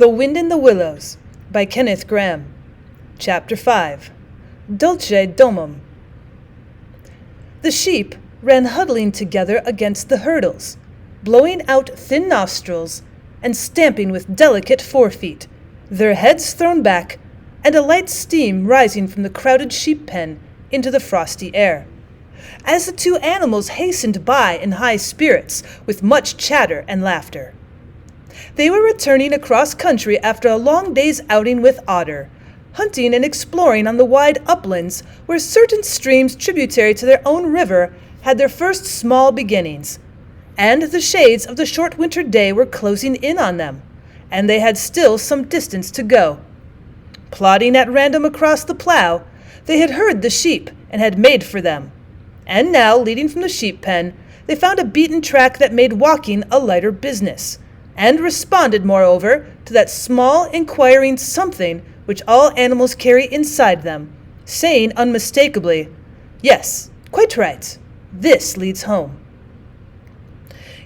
The Wind in the Willows by Kenneth Grahame. Chapter 5. Dulce Domum. The sheep ran huddling together against the hurdles, blowing out thin nostrils and stamping with delicate forefeet, their heads thrown back, and a light steam rising from the crowded sheep pen into the frosty air. As the two animals hastened by in high spirits, with much chatter and laughter. They were returning across country after a long day's outing with Otter, hunting and exploring on the wide uplands where certain streams tributary to their own river had their first small beginnings, and the shades of the short winter day were closing in on them, and they had still some distance to go. Plodding at random across the plough, they had heard the sheep and had made for them, and now, leading from the sheep pen, they found a beaten track that made walking a lighter business, and responded, moreover, to that small, inquiring something which all animals carry inside them, saying unmistakably, "Yes, quite right. This leads home."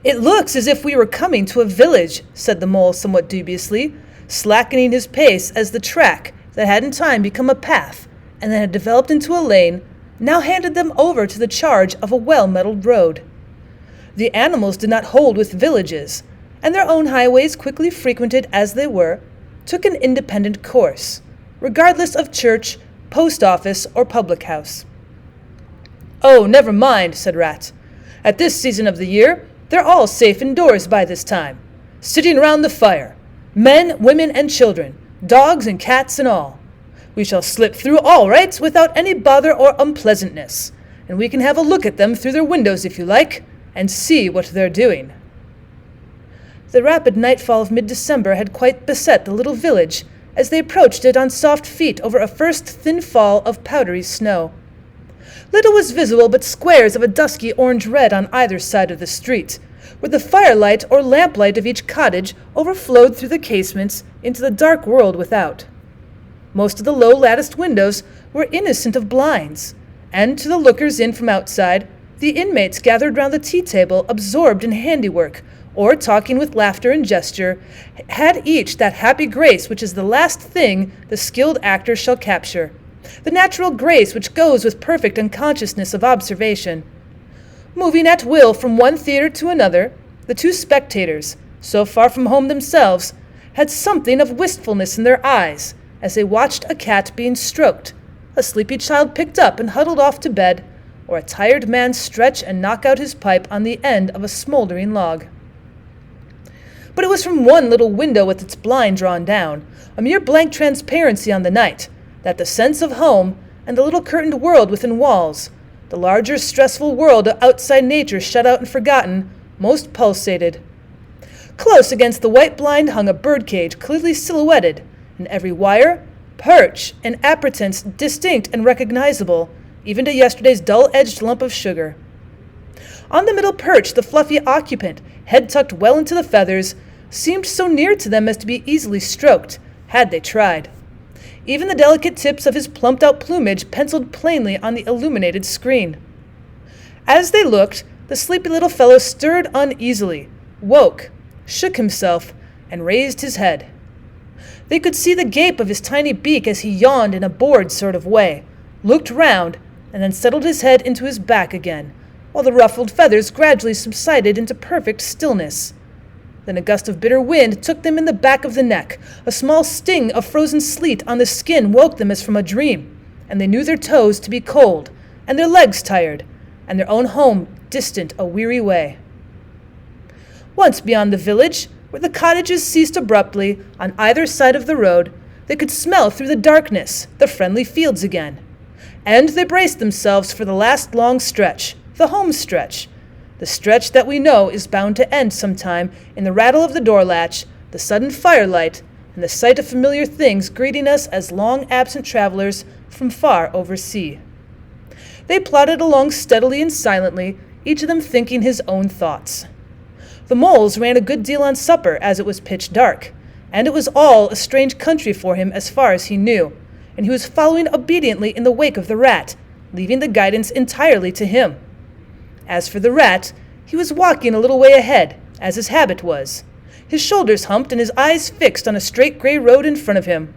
"It looks as if we were coming to a village," said the mole somewhat dubiously, slackening his pace as the track, that had in time become a path, and then had developed into a lane, now handed them over to the charge of a well-metalled road. The animals did not hold with villages, and their own highways, quickly frequented as they were, took an independent course, regardless of church, post office, or public house. "Oh, never mind," said Rat. "At this season of the year, they're all safe indoors by this time, sitting round the fire, men, women, and children, dogs and cats and all. We shall slip through all right without any bother or unpleasantness, and we can have a look at them through their windows if you like, and see what they're doing." The rapid nightfall of mid-December had quite beset the little village as they approached it on soft feet over a first thin fall of powdery snow. Little was visible but squares of a dusky orange-red on either side of the street, where the firelight or lamplight of each cottage overflowed through the casements into the dark world without. Most of the low latticed windows were innocent of blinds, and to the lookers in from outside, the inmates gathered round the tea-table absorbed in handiwork, or talking with laughter and gesture, had each that happy grace which is the last thing the skilled actor shall capture, the natural grace which goes with perfect unconsciousness of observation. Moving at will from one theatre to another, the two spectators, so far from home themselves, had something of wistfulness in their eyes as they watched a cat being stroked, a sleepy child picked up and huddled off to bed, or a tired man stretch and knock out his pipe on the end of a smoldering log. But it was from one little window with its blind drawn down, a mere blank transparency on the night, that the sense of home and the little curtained world within walls, the larger stressful world of outside nature shut out and forgotten, most pulsated. Close against the white blind hung a birdcage clearly silhouetted, and every wire, perch, and appurtenance distinct and recognizable, even to yesterday's dull-edged lump of sugar. On the middle perch, the fluffy occupant, head tucked well into the feathers, seemed so near to them as to be easily stroked, had they tried. Even the delicate tips of his plumped-out plumage penciled plainly on the illuminated screen. As they looked, the sleepy little fellow stirred uneasily, woke, shook himself, and raised his head. They could see the gape of his tiny beak as he yawned in a bored sort of way, looked round, and then settled his head into his back again, while the ruffled feathers gradually subsided into perfect stillness. Then a gust of bitter wind took them in the back of the neck. A small sting of frozen sleet on the skin woke them as from a dream, and they knew their toes to be cold, and their legs tired, and their own home distant a weary way. Once beyond the village, where the cottages ceased abruptly on either side of the road, they could smell through the darkness the friendly fields again, and they braced themselves for the last long stretch, the home stretch, the stretch that we know is bound to end sometime in the rattle of the door latch, the sudden firelight, and the sight of familiar things greeting us as long-absent travelers from far over sea. They plodded along steadily and silently, each of them thinking his own thoughts. The moles ran a good deal on supper as it was pitch dark, and it was all a strange country for him as far as he knew, and he was following obediently in the wake of the rat, leaving the guidance entirely to him. As for the rat, he was walking a little way ahead, as his habit was. his shoulders humped and his eyes fixed on a straight gray road in front of him.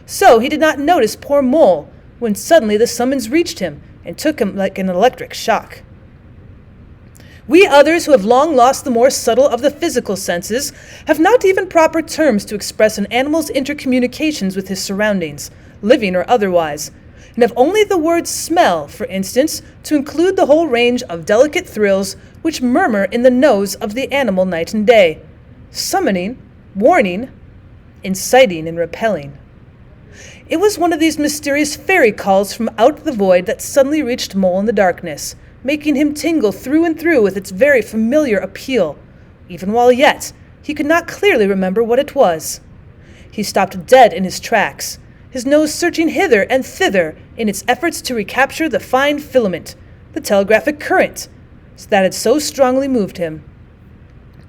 So he did not notice poor Mole when suddenly the summons reached him and took him like an electric shock. We others who have long lost the more subtle of the physical senses have not even proper terms to express an animal's intercommunications with his surroundings, living or otherwise, and have only the word smell, for instance, to include the whole range of delicate thrills which murmur in the nose of the animal night and day, summoning, warning, inciting, and repelling. It was one of these mysterious fairy calls from out the void that suddenly reached Mole in the darkness, making him tingle through and through with its very familiar appeal, even while yet he could not clearly remember what it was. He stopped dead in his tracks, his nose searching hither and thither in its efforts to recapture the fine filament, the telegraphic current, that had so strongly moved him.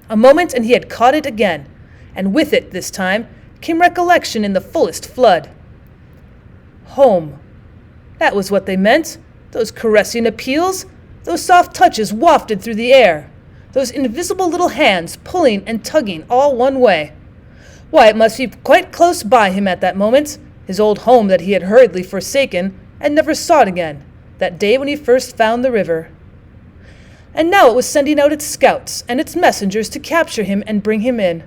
A moment and he had caught it again, and with it, this time, came recollection in the fullest flood. Home. That was what they meant, those caressing appeals, those soft touches wafted through the air, those invisible little hands pulling and tugging all one way. Why, it must be quite close by him at that moment, his old home that he had hurriedly forsaken and never sought again, that day when he first found the river. And now it was sending out its scouts and its messengers to capture him and bring him in.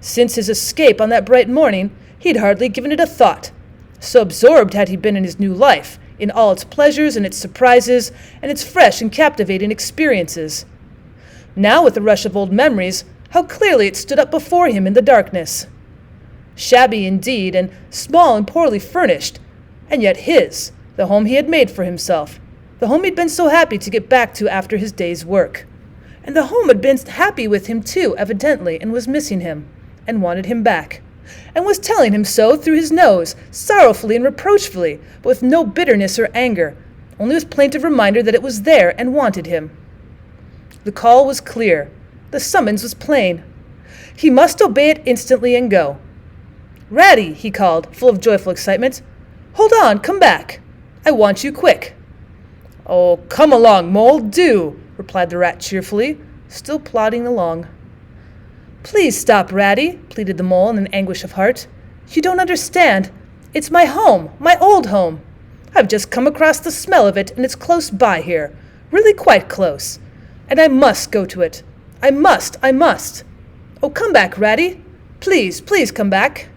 Since his escape on that bright morning, he had hardly given it a thought, so absorbed had he been in his new life, in all its pleasures and its surprises and its fresh and captivating experiences. Now, with the rush of old memories, how clearly it stood up before him in the darkness. Shabby indeed, and small and poorly furnished, and yet his, the home he had made for himself, the home he'd been so happy to get back to after his day's work. And the home had been happy with him too, evidently, and was missing him, and wanted him back, and was telling him so through his nose, sorrowfully and reproachfully, but with no bitterness or anger, only with plaintive reminder that it was there and wanted him. The call was clear. The summons was plain. He must obey it instantly and go. "Ratty," he called, full of joyful excitement. "Hold on, come back. I want you quick." "Oh, come along, Mole, do," replied the rat cheerfully, still plodding along. "Please stop, Ratty," pleaded the Mole in an anguish of heart. "You don't understand. It's my home, my old home. I've just come across the smell of it, and it's close by here, really quite close. And I must go to it. I must. Oh, come back, Ratty. Please come back."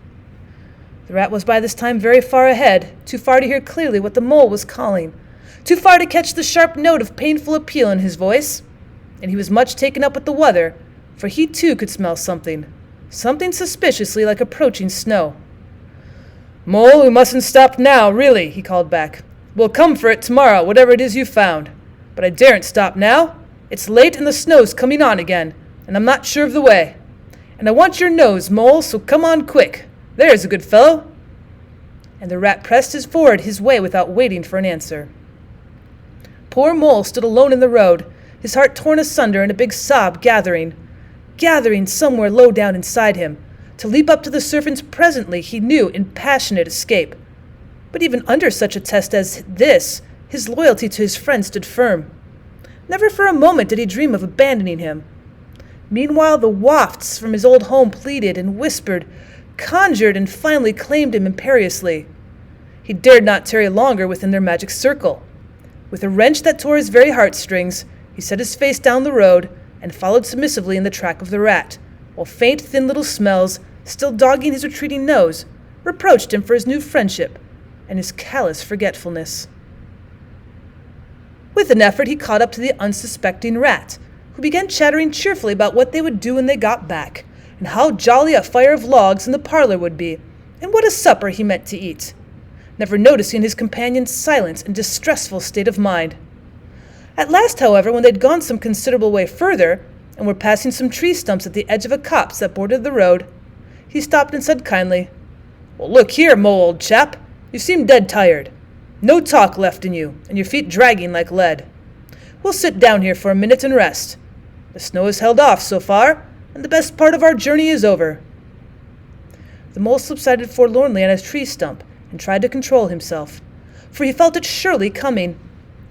The rat was by this time very far ahead, too far to hear clearly what the Mole was calling, too far to catch the sharp note of painful appeal in his voice, and he was much taken up with the weather, for he too could smell something suspiciously like approaching snow. "Mole, we mustn't stop now, really," he called back. "We'll come for it tomorrow, whatever it is you found. But I daren't stop now. It's late and the snow's coming on again, and I'm not sure of the way. And I want your nose, Mole, so come on quick. There's a good fellow." And the rat pressed his way without waiting for an answer. Poor Mole stood alone in the road, his heart torn asunder and a big sob gathering somewhere low down inside him, to leap up to the surface presently, he knew, in passionate escape. But even under such a test as this, his loyalty to his friend stood firm. Never for a moment did he dream of abandoning him. Meanwhile, the wafts from his old home pleaded and whispered, conjured and finally claimed him imperiously. He dared not tarry longer within their magic circle. With a wrench that tore his very heartstrings, he set his face down the road and followed submissively in the track of the rat, while faint, thin little smells, still dogging his retreating nose, reproached him for his new friendship and his callous forgetfulness. With an effort he caught up to the unsuspecting rat, who began chattering cheerfully about what they would do when they got back, and how jolly a fire of logs in the parlor would be, and what a supper he meant to eat, never noticing his companion's silence and distressful state of mind. At last, however, when they'd gone some considerable way further, and were passing some tree stumps at the edge of a copse that bordered the road, he stopped and said kindly, "Well, look here, Mole, old chap, you seem dead tired. No talk left in you, and your feet dragging like lead. We'll sit down here for a minute and rest. The snow has held off so far, and the best part of our journey is over." The Mole subsided forlornly on his tree stump and tried to control himself, for he felt it surely coming.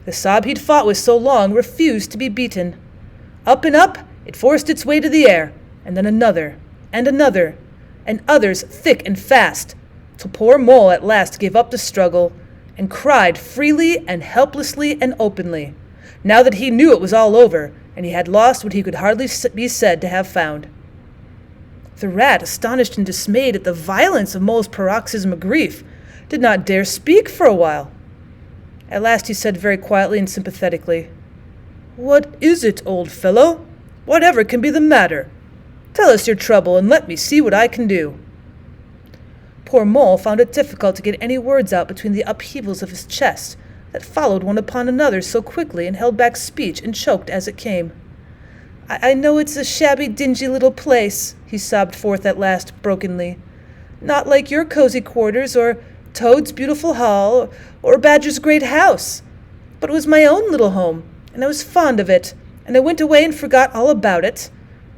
The sob he'd fought with so long refused to be beaten. Up and up, it forced its way to the air, and then another, and others thick and fast, till poor Mole at last gave up the struggle, and cried freely and helplessly and openly, now that he knew it was all over, and he had lost what he could hardly be said to have found. The Rat, astonished and dismayed at the violence of Mole's paroxysm of grief, did not dare speak for a while. At last he said very quietly and sympathetically, "What is it, old fellow? Whatever can be the matter? Tell us your trouble, and let me see what I can do." Poor Mole found it difficult to get any words out between the upheavals of his chest that followed one upon another so quickly, and held back speech and choked as it came. I know it's a shabby, dingy little place," he sobbed forth at last, brokenly. "Not like your cozy quarters, or Toad's beautiful hall, or Badger's great house. But it was my own little home, and I was fond of it, and I went away and forgot all about it.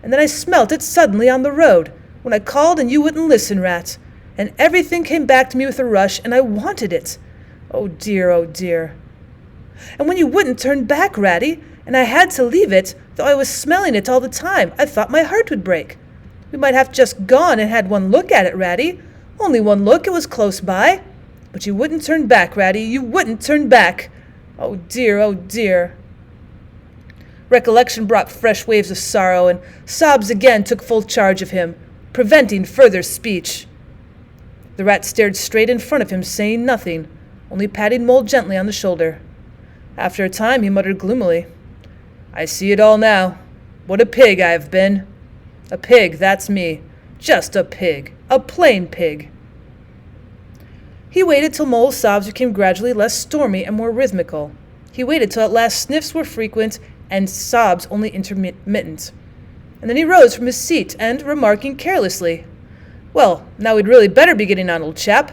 And then I smelt it suddenly on the road, when I called and you wouldn't listen, Rat, and everything came back to me with a rush, and I wanted it. Oh dear, oh dear. And when you wouldn't turn back, Ratty, and I had to leave it, though I was smelling it all the time, I thought my heart would break. We might have just gone and had one look at it, Ratty. Only one look, it was close by. But you wouldn't turn back, Ratty, you wouldn't turn back. Oh dear, oh dear." Recollection brought fresh waves of sorrow, and sobs again took full charge of him, preventing further speech. The Rat stared straight in front of him, saying nothing, only patting Mole gently on the shoulder. After a time he muttered gloomily, "I see it all now. What a pig I have been. A pig, that's me. Just a pig. A plain pig." He waited till Mole's sobs became gradually less stormy and more rhythmical. He waited till at last sniffs were frequent and sobs only intermittent. And then he rose from his seat and, remarking carelessly, "Well, now we'd really better be getting on, old chap,"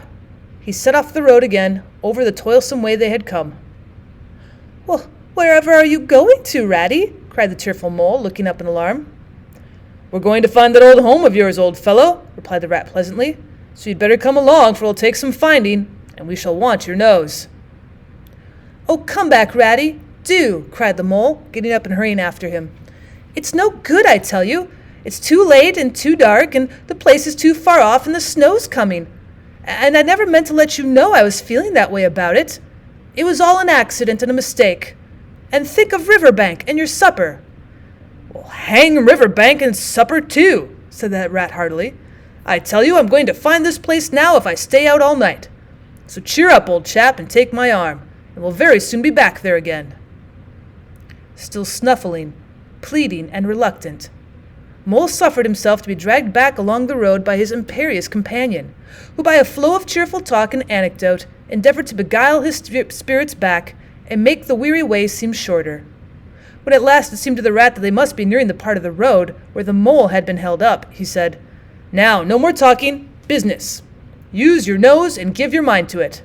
he set off the road again, over the toilsome way they had come. "Well, wherever are you going to, Ratty?" cried the tearful Mole, looking up in alarm. "We're going to find that old home of yours, old fellow," replied the Rat pleasantly. "So you'd better come along, for it'll take some finding, and we shall want your nose." "Oh, come back, Ratty, do," cried the Mole, getting up and hurrying after him. "It's no good, I tell you. It's too late and too dark, and the place is too far off, and the snow's coming. And I never meant to let you know I was feeling that way about it. It was all an accident and a mistake. And think of Riverbank and your supper." "Well, hang Riverbank and supper too," said that Rat heartily. "I tell you I'm going to find this place now if I stay out all night. So cheer up, old chap, and take my arm, and we'll very soon be back there again." Still snuffling, pleading, and reluctant, Mole suffered himself to be dragged back along the road by his imperious companion, who by a flow of cheerful talk and anecdote endeavored to beguile his spirits back and make the weary way seem shorter. When at last it seemed to the Rat that they must be nearing the part of the road where the Mole had been held up, he said, "Now, no more talking. Business. Use your nose and give your mind to it."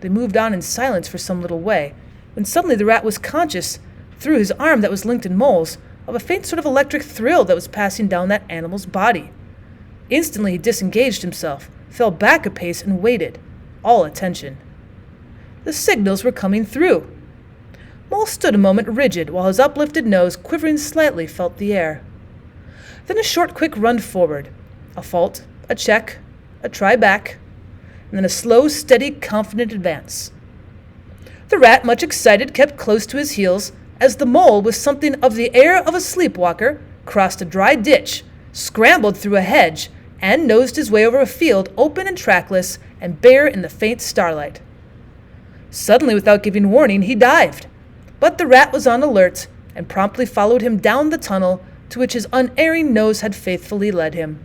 They moved on in silence for some little way, when suddenly the Rat was conscious, through his arm that was linked in Mole's, of a faint sort of electric thrill that was passing down that animal's body. Instantly he disengaged himself, fell back a pace, and waited, all attention. The signals were coming through. Mole stood a moment rigid, while his uplifted nose, quivering slightly, felt the air. Then a short, quick run forward, a fault, a check, a try back, and then a slow, steady, confident advance. The Rat, much excited, kept close to his heels, as the Mole, with something of the air of a sleepwalker, crossed a dry ditch, scrambled through a hedge, and nosed his way over a field open and trackless and bare in the faint starlight. Suddenly, without giving warning, he dived, but the Rat was on alert, and promptly followed him down the tunnel to which his unerring nose had faithfully led him.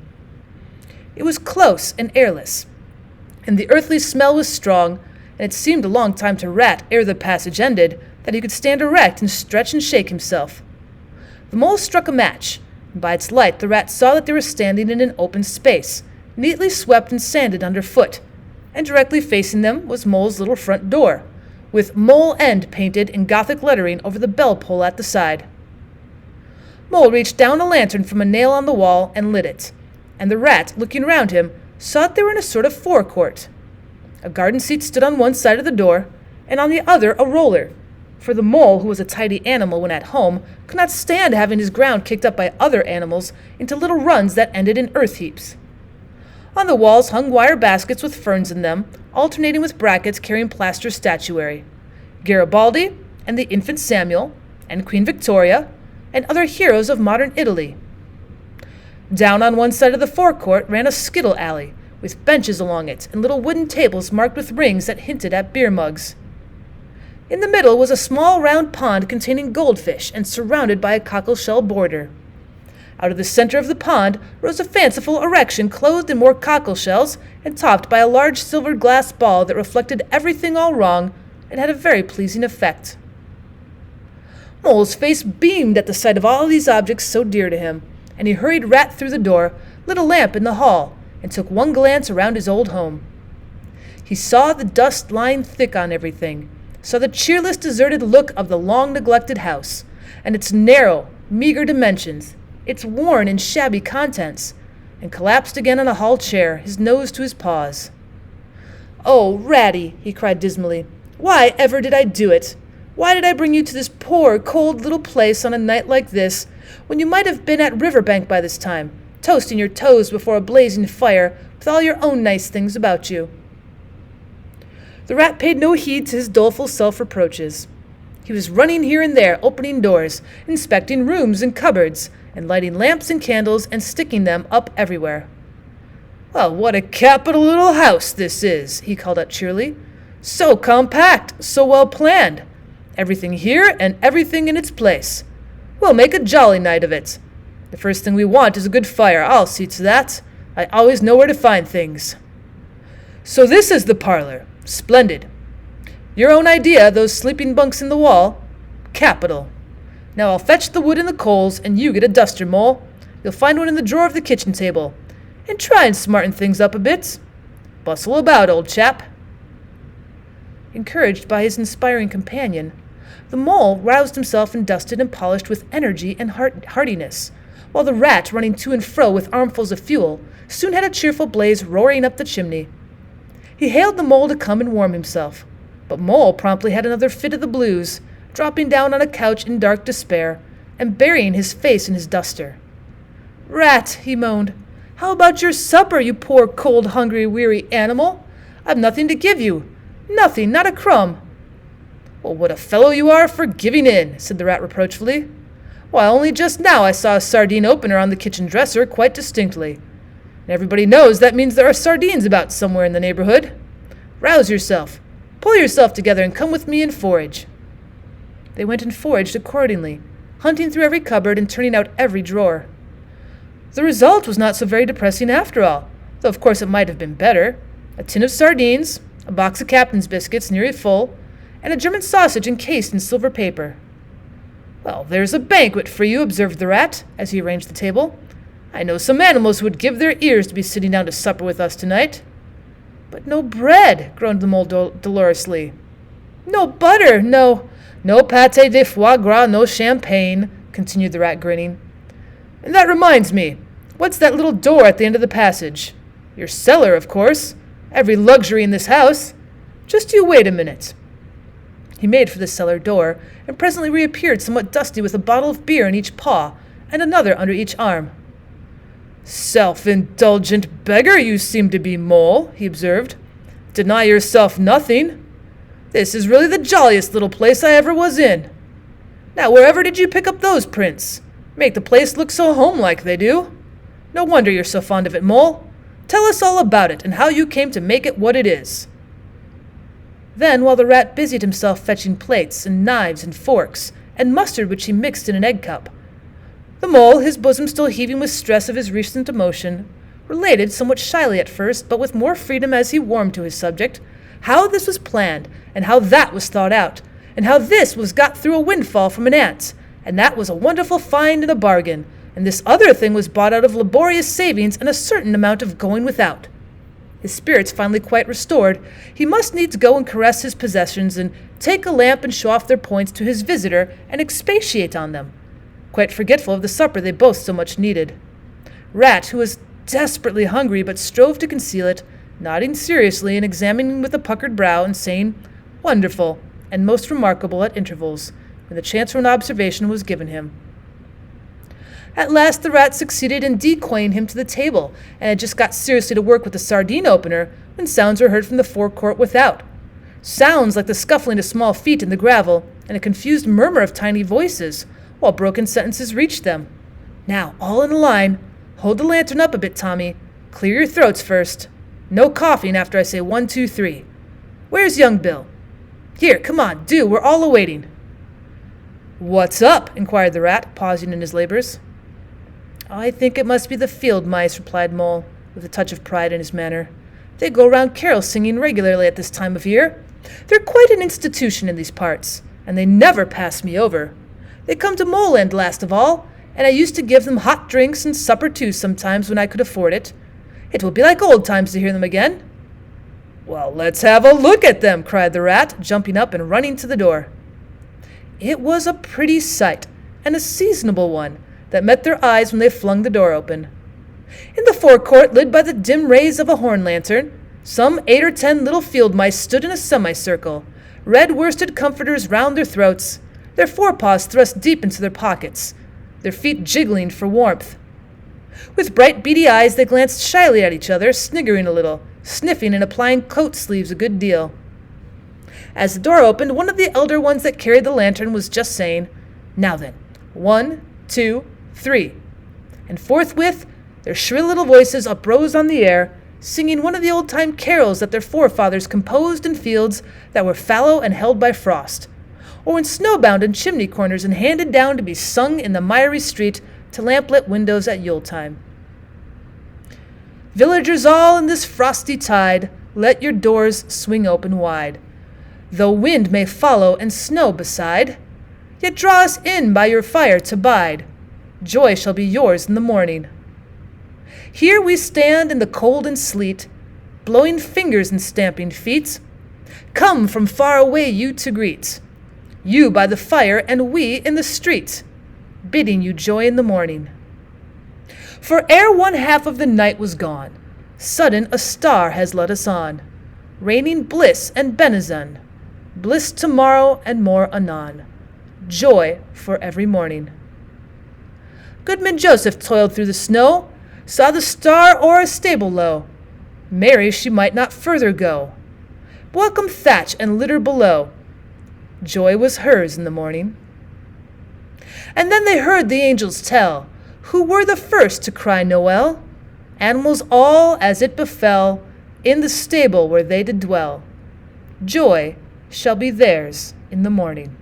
It was close and airless, and the earthly smell was strong, and it seemed a long time to Rat, ere the passage ended, that he could stand erect and stretch and shake himself. The Mole struck a match, and by its light the Rat saw that they were standing in an open space, neatly swept and sanded underfoot, and directly facing them was Mole's little front door, with Mole End painted in Gothic lettering over the bell pull at the side. Mole reached down a lantern from a nail on the wall and lit it, and the Rat, looking round him, saw that they were in a sort of forecourt. A garden seat stood on one side of the door, and on the other a roller, for the mole, who was a tidy animal when at home, could not stand having his ground kicked up by other animals into little runs that ended in earth heaps. On the walls hung wire baskets with ferns in them, alternating with brackets carrying plaster statuary. Garibaldi, and the infant Samuel, and Queen Victoria, and other heroes of modern Italy. Down on one side of the forecourt ran a skittle alley, with benches along it and little wooden tables marked with rings that hinted at beer mugs. In the middle was a small round pond containing goldfish and surrounded by a cockleshell border. Out of the center of the pond rose a fanciful erection clothed in more cockleshells and topped by a large silver glass ball that reflected everything all wrong and had a very pleasing effect. Mole's face beamed at the sight of all these objects so dear to him, and he hurried Rat through the door, lit a lamp in the hall, and took one glance around his old home. He saw the dust lying thick on everything, saw the cheerless, deserted look of the long-neglected house, and its narrow, meager dimensions, its worn and shabby contents, and collapsed again on a hall chair, his nose to his paws. "Oh, Ratty," he cried dismally, "why ever did I do it? Why did I bring you to this poor, cold little place on a night like this, when you might have been at Riverbank by this time, toasting your toes before a blazing fire with all your own nice things about you?" The Rat paid no heed to his doleful self-reproaches. He was running here and there, opening doors, inspecting rooms and cupboards, and lighting lamps and candles and sticking them up everywhere. "Well, what a capital little house this is," he called out cheerily. "So compact, so well planned. Everything here and everything in its place. We'll make a jolly night of it. The first thing we want is a good fire, I'll see to that. I always know where to find things. So this is the parlor. Splendid. Your own idea, those sleeping bunks in the wall? Capital. Now I'll fetch the wood and the coals, and you get a duster, Mole. You'll find one in the drawer of the kitchen table. And try and smarten things up a bit. Bustle about, old chap." Encouraged by his inspiring companion, the Mole roused himself and dusted and polished with energy and heartiness, while the Rat, running to and fro with armfuls of fuel, soon had a cheerful blaze roaring up the chimney. He hailed the Mole to come and warm himself, but Mole promptly had another fit of the blues, dropping down on a couch in dark despair, and burying his face in his duster. "Rat," he moaned, "how about your supper, you poor, cold, hungry, weary animal? I've nothing to give you. Nothing, not a crumb." "Well, what a fellow you are for giving in," said the Rat reproachfully. "Why, only just now I saw a sardine opener on the kitchen dresser quite distinctly. And everybody knows that means there are sardines about somewhere in the neighborhood. Rouse yourself. Pull yourself together and come with me and forage." They went and foraged accordingly, hunting through every cupboard and turning out every drawer. The result was not so very depressing after all, though of course it might have been better. A tin of sardines, a box of captain's biscuits nearly full, and a German sausage encased in silver paper. "Well, there's a banquet for you," observed the Rat, as he arranged the table. "I know some animals who would give their ears to be sitting down to supper with us tonight." "But no bread," groaned the Mole dolorously. "No butter, no pâté de foie gras, no champagne," continued the Rat, grinning. "And that reminds me, what's that little door at the end of the passage? Your cellar, of course. Every luxury in this house. Just you wait a minute." He made for the cellar door, and presently reappeared somewhat dusty with a bottle of beer in each paw, and another under each arm. "Self-indulgent beggar you seem to be, Mole," he observed. "Deny yourself nothing. This is really the jolliest little place I ever was in. Now, wherever did you pick up those prints? Make the place look so home-like, they do. No wonder you're so fond of it, Mole. Tell us all about it, and how you came to make it what it is." Then, while the Rat busied himself fetching plates and knives and forks, and mustard which he mixed in an egg cup, the Mole, his bosom still heaving with stress of his recent emotion, related, somewhat shyly at first, but with more freedom as he warmed to his subject, how this was planned, and how that was thought out, and how this was got through a windfall from an ant, and that was a wonderful find and a bargain, and this other thing was bought out of laborious savings and a certain amount of going without. His spirits finally quite restored, he must needs go and caress his possessions, and take a lamp and show off their points to his visitor, and expatiate on them, quite forgetful of the supper they both so much needed. Rat, who was desperately hungry but strove to conceal it, nodding seriously and examining with a puckered brow and saying, "Wonderful, and most remarkable at intervals, when the chance for an observation was given him. At last the rat succeeded in decoying him to the table, and had just got seriously to work with the sardine opener when sounds were heard from the forecourt without. Sounds like the scuffling of small feet in the gravel, and a confused murmur of tiny voices, while broken sentences reached them. "Now, all in a line. Hold the lantern up a bit, Tommy. Clear your throats first. No coughing after I say 1, 2, 3. Where's young Bill? Here, come on, do, we're all awaiting." "What's up?" inquired the rat, pausing in his labors. "I think it must be the field mice," replied Mole, with a touch of pride in his manner. "They go round carol singing regularly at this time of year. They're quite an institution in these parts, and they never pass me over. They come to Mole End last of all, and I used to give them hot drinks and supper too sometimes when I could afford it. It will be like old times to hear them again." "Well, let's have a look at them," cried the rat, jumping up and running to the door. It was a pretty sight, and a seasonable one, that met their eyes when they flung the door open. In the forecourt, lit by the dim rays of a horn lantern, some 8 or 10 little field mice stood in a semicircle, red worsted comforters round their throats, their forepaws thrust deep into their pockets, their feet jiggling for warmth. With bright beady eyes they glanced shyly at each other, sniggering a little, sniffing and applying coat sleeves a good deal. As the door opened, one of the elder ones that carried the lantern was just saying, "Now then, 1, 2, 3. And forthwith their shrill little voices uprose on the air, singing one of the old-time carols that their forefathers composed in fields that were fallow and held by frost, or when snowbound in chimney corners and handed down to be sung in the miry street to lamplit windows at Yule-time. Villagers all in this frosty tide, let your doors swing open wide. Though wind may follow and snow beside, yet draw us in by your fire to bide. Joy shall be yours in the morning. Here we stand in the cold and sleet, blowing fingers and stamping feet. Come from far away you to greet, you by the fire and we in the street, bidding you joy in the morning. For ere one half of the night was gone, sudden a star has led us on, raining bliss and benizon, bliss tomorrow and more anon, joy for every morning. Goodman Joseph toiled through the snow, saw the star o'er a stable low. Mary she might not further go. Welcome thatch and litter below, joy was hers in the morning. And then they heard the angels tell, who were the first to cry Noel. Animals all, as it befell, in the stable where they did dwell. Joy shall be theirs in the morning.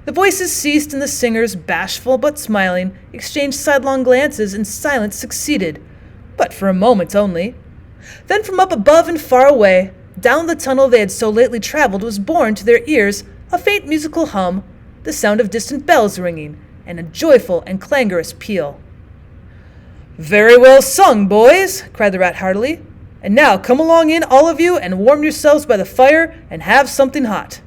The voices ceased, and the singers, bashful but smiling, exchanged sidelong glances, and silence succeeded, but for a moment only. Then from up above and far away, down the tunnel they had so lately traveled, was borne to their ears a faint musical hum, the sound of distant bells ringing, and a joyful and clangorous peal. "Very well sung, boys," cried the rat heartily. "And now come along in, all of you, and warm yourselves by the fire, and have something hot."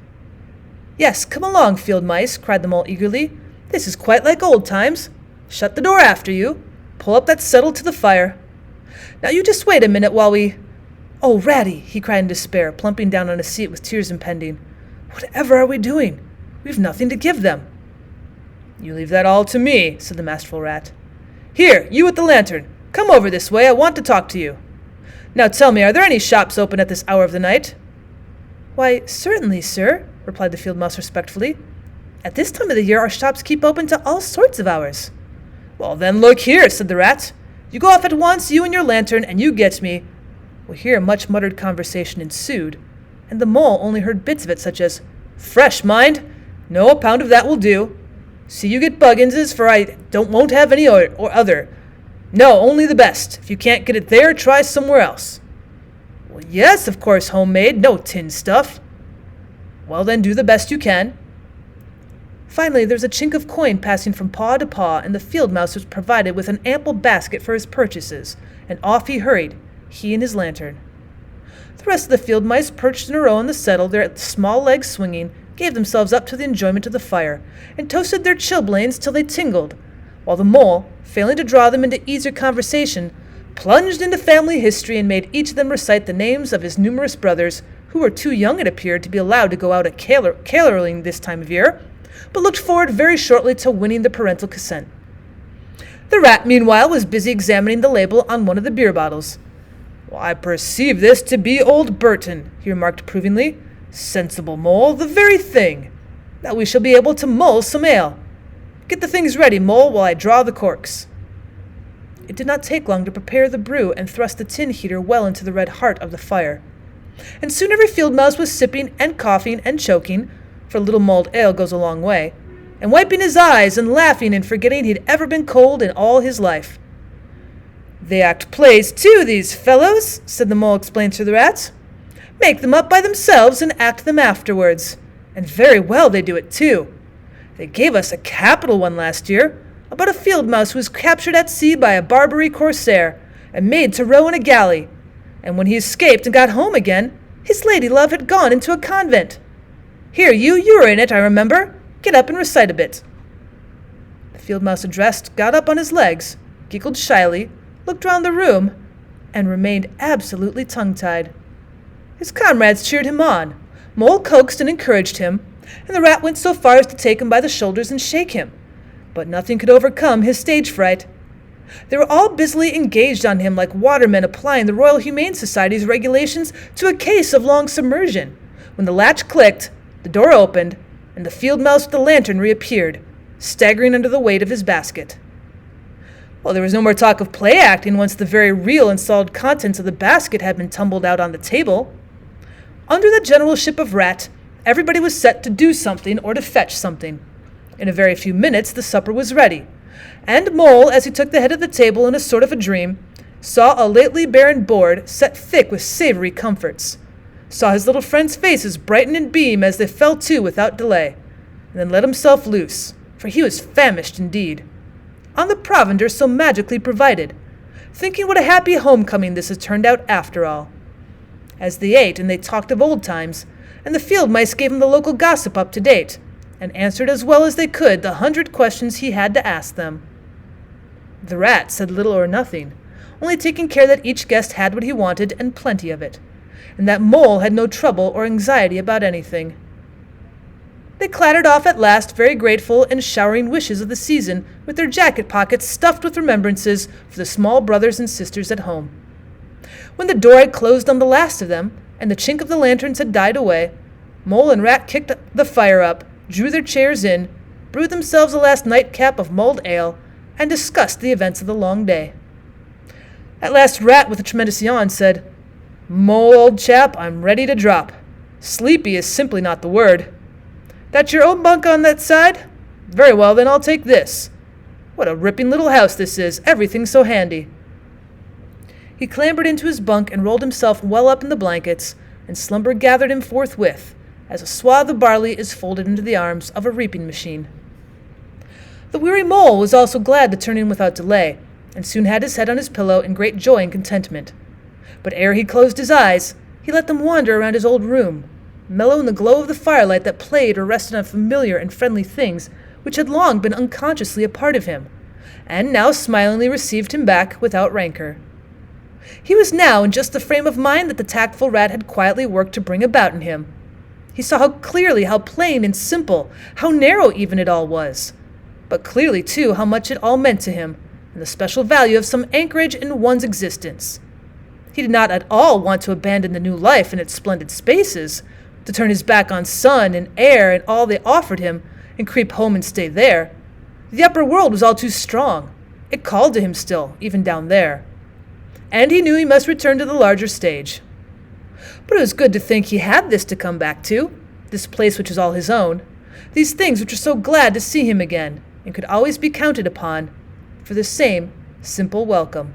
"Yes, come along, field mice," cried the mole eagerly. "This is quite like old times. Shut the door after you. Pull up that settle to the fire. Now you just wait a minute while we—" "Oh, Ratty," he cried in despair, plumping down on a seat with tears impending. "Whatever are we doing? We've nothing to give them." "You leave that all to me," said the masterful rat. "Here, you with the lantern, come over this way, I want to talk to you. Now tell me, are there any shops open at this hour of the night?" "Why, certainly, sir," replied the field mouse respectfully. "At this time of the year our shops keep open to all sorts of hours." "Well, then look here," said the rat. "You go off at once, you and your lantern, and you get me—" Well, here a much muttered conversation ensued, and the mole only heard bits of it, such as, "Fresh, mind! No, a pound of that will do. See you get Bugginses, for I won't have any or other. No, only the best. If you can't get it there, try somewhere else." "Well, yes, of course, homemade, no tin stuff." "Well, then do the best you can." Finally, there was a chink of coin passing from paw to paw, and the field mouse was provided with an ample basket for his purchases, and off he hurried, he and his lantern. The rest of the field mice, perched in a row on the settle, their small legs swinging, gave themselves up to the enjoyment of the fire, and toasted their chilblains till they tingled, while the mole, failing to draw them into easier conversation, plunged into family history and made each of them recite the names of his numerous brothers, who were too young, it appeared, to be allowed to go out caroling this time of year, but looked forward very shortly to winning the parental consent. The rat, meanwhile, was busy examining the label on one of the beer bottles. "Well, I perceive this to be old Burton," he remarked approvingly. "Sensible Mole, the very thing. Now we shall be able to mull some ale. Get the things ready, Mole, while I draw the corks." It did not take long to prepare the brew and thrust the tin heater well into the red heart of the fire. And soon every field mouse was sipping and coughing and choking, for a little mulled ale goes a long way, and wiping his eyes and laughing and forgetting he'd ever been cold in all his life. "They act plays, too, these fellows," said the mole, explaining to the rats. "Make them up by themselves and act them afterwards. And very well they do it, too. They gave us a capital one last year, about a field mouse who was captured at sea by a Barbary corsair and made to row in a galley. And when he escaped and got home again, his lady love had gone into a convent. Here, you were in it, I remember. Get up and recite a bit." The field mouse addressed got up on his legs, giggled shyly, looked round the room, and remained absolutely tongue-tied. His comrades cheered him on. Mole coaxed and encouraged him, and the rat went so far as to take him by the shoulders and shake him. But nothing could overcome his stage fright. They were all busily engaged on him like watermen applying the Royal Humane Society's regulations to a case of long submersion, when the latch clicked, the door opened, and the field mouse with the lantern reappeared, staggering under the weight of his basket. Well, there was no more talk of play acting once the very real and solid contents of the basket had been tumbled out on the table. Under the generalship of Rat, everybody was set to do something or to fetch something. In a very few minutes the supper was ready, and Mole, as he took the head of the table in a sort of a dream, saw a lately barren board set thick with savory comforts, saw his little friends' faces brighten and beam as they fell to without delay, and then let himself loose, for he was famished indeed, on the provender so magically provided, thinking what a happy homecoming this had turned out after all. As they ate and they talked of old times, and the field mice gave him the local gossip up to date, and answered as well as they could the 100 questions he had to ask them. The rat said little or nothing, only taking care that each guest had what he wanted and plenty of it, and that Mole had no trouble or anxiety about anything. They clattered off at last, very grateful and showering wishes of the season, with their jacket pockets stuffed with remembrances for the small brothers and sisters at home. When the door had closed on the last of them, and the chink of the lanterns had died away, Mole and Rat kicked the fire up, drew their chairs in, brewed themselves a last nightcap of mulled ale, and discussed the events of the long day. At last Rat, with a tremendous yawn, said, "Mole, old chap, I'm ready to drop. Sleepy is simply not the word. That your own bunk on that side? Very well, then I'll take this. What a ripping little house this is, everything so handy." He clambered into his bunk and rolled himself well up in the blankets, and slumber gathered him forthwith, as a swathe of barley is folded into the arms of a reaping machine. The weary Mole was also glad to turn in without delay, and soon had his head on his pillow in great joy and contentment. But ere he closed his eyes, he let them wander around his old room, mellow in the glow of the firelight that played or rested on familiar and friendly things which had long been unconsciously a part of him, and now smilingly received him back without rancor. He was now in just the frame of mind that the tactful Rat had quietly worked to bring about in him. He saw how clearly, how plain and simple, how narrow even it all was, but clearly, too, how much it all meant to him, and the special value of some anchorage in one's existence. He did not at all want to abandon the new life and its splendid spaces, to turn his back on sun and air and all they offered him, and creep home and stay there. The upper world was all too strong. It called to him still, even down there. And he knew he must return to the larger stage. But it was good to think he had this to come back to, this place which was all his own, these things which were so glad to see him again, and could always be counted upon for the same simple welcome.